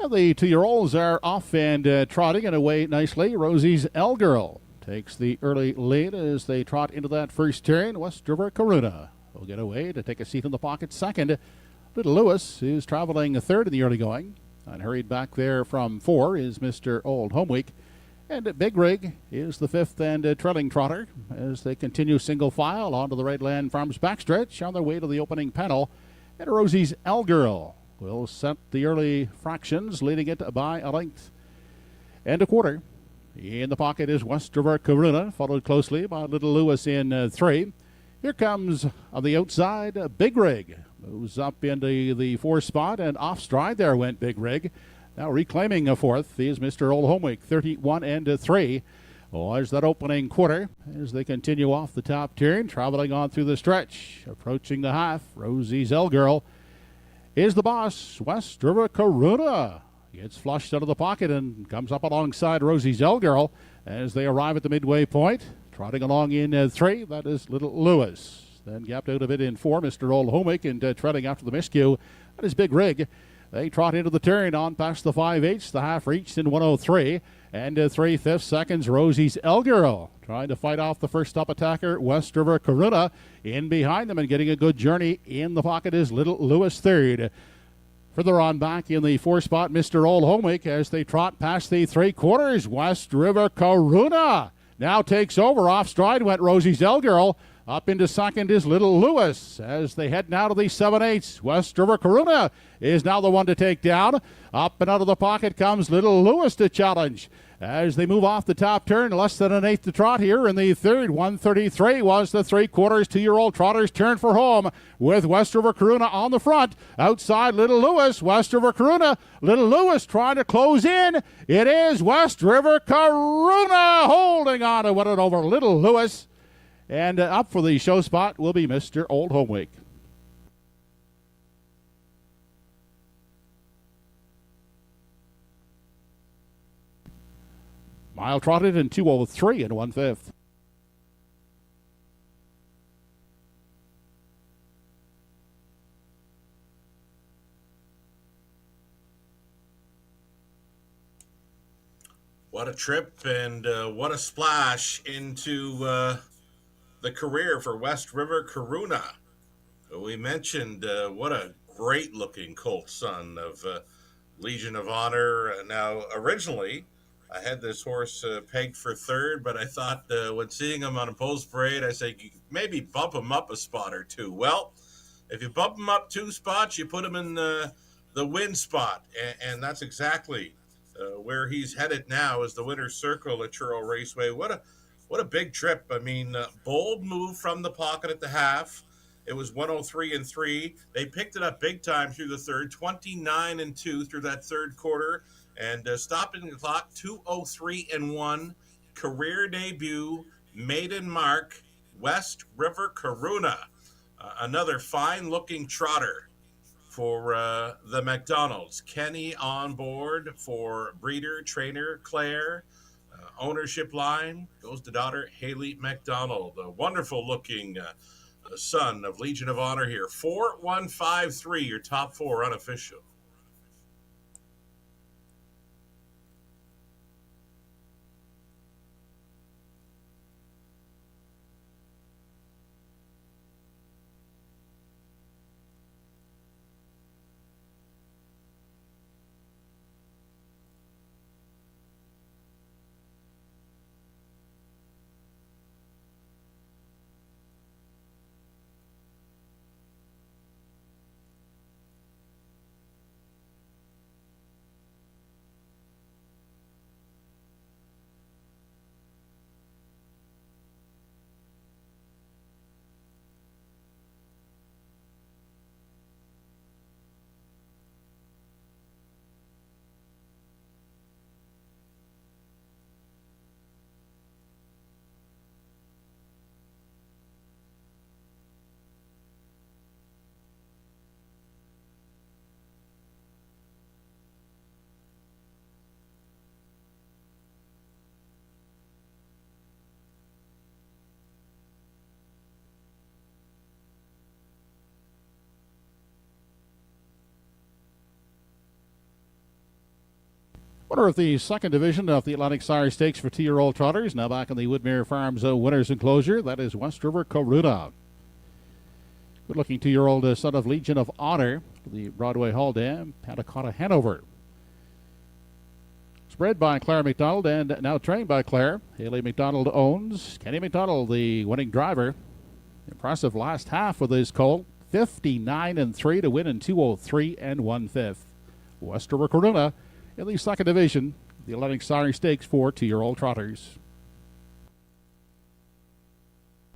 And the 2-year-olds are off and trotting and away nicely. Rosie's L Girl takes the early lead as they trot into that first turn. West River Karuna will get away to take a seat in the pocket second. Little Lewis is traveling third in the early going. And hurried back there from 4 is Mr. Old Home Week. And Big Rig is the fifth and trailing trotter as they continue single file onto the Redland Farms backstretch on their way to the opening panel. And Rosie's L Girl will set the early fractions, leading it by a length and a quarter. In the pocket is West River Karuna, followed closely by Little Lewis in 3. Here comes on the outside Big Rig. Moves up into the 4 spot and off stride there went Big Rig. Now reclaiming a fourth is Mr. Old Homeweek, 31 and 3. There's that opening quarter as they continue off the top turn, traveling on through the stretch. Approaching the half, Rosie's L Girl is the boss. West River Karuna gets flushed out of the pocket and comes up alongside Rosie's L Girl as they arrive at the midway point. Trotting along in 3, that is Little Lewis. Then gapped out a bit in 4, Mr. Old Homeweek, and treading after the miscue. That is Big Rig. They trot into the turn on past the 5/8, the half reached in 103. And 3/5 seconds, Rosie's L Girl trying to fight off the first up attacker, West River Karuna. In behind them and getting a good journey in the pocket is Little Lewis third. Further on back in the 4 spot, Mr. Old Homeweek as they trot past the 3/4. West River Karuna now takes over. Off stride went Rosie's L Girl. Up into second is Little Lewis as they head now to the 7/8. West River Karuna is now the one to take down. Up and out of the pocket comes Little Lewis to challenge. As they move off the top turn, less than an eighth to trot here in the third. 1:33 was the 3/4 2-year-old trotter's turn for home with West River Karuna on the front. Outside Little Lewis, West River Karuna. Little Lewis trying to close in. It is West River Karuna holding on to win it over Little Lewis. And up for the show spot will be Mr. Old Homeweek. Mile trotted in 2:03 and 1/5. What a trip and what a splash into the career for West River Karuna. We mentioned what a great-looking colt son of Legion of Honor. Now, originally, I had this horse pegged for third, but I thought when seeing him on a post parade, I said, maybe bump him up a spot or two. Well, if you bump him up 2 spots, you put him in the win spot, and that's exactly where he's headed now is the winner's circle at Truro Raceway. What a big trip. I mean, bold move from the pocket at the half. It was 103 and 3. They picked it up big time through the third, 29 and 2 through that third quarter. And stopping the clock, 203 and 1. Career debut, maiden mark, West River Karuna. Another fine-looking trotter for the McDonald's. Kenny on board for breeder, trainer, Claire. Ownership line goes to daughter Haley McDonald. A wonderful-looking son of Legion of Honor here. 4-1-5-3, your top 4 unofficial. Winner of the second division of the Atlantic Sire Stakes for 2-year-old trotters. Now back in the Woodmere Farms winners enclosure. That is West River Coruna. Good looking 2-year-old son of Legion of Honor. The Broadway Hall Dam, Patacotta, Hanover. Spread by Claire McDonald and now trained by Claire. Haley McDonald owns. Kenny McDonald, the winning driver. Impressive last half with his colt. 59-3 to win in 2:03 1/5. West River Coruna in the second division, the Atlantic Sire Stakes for 2-year-old trotters.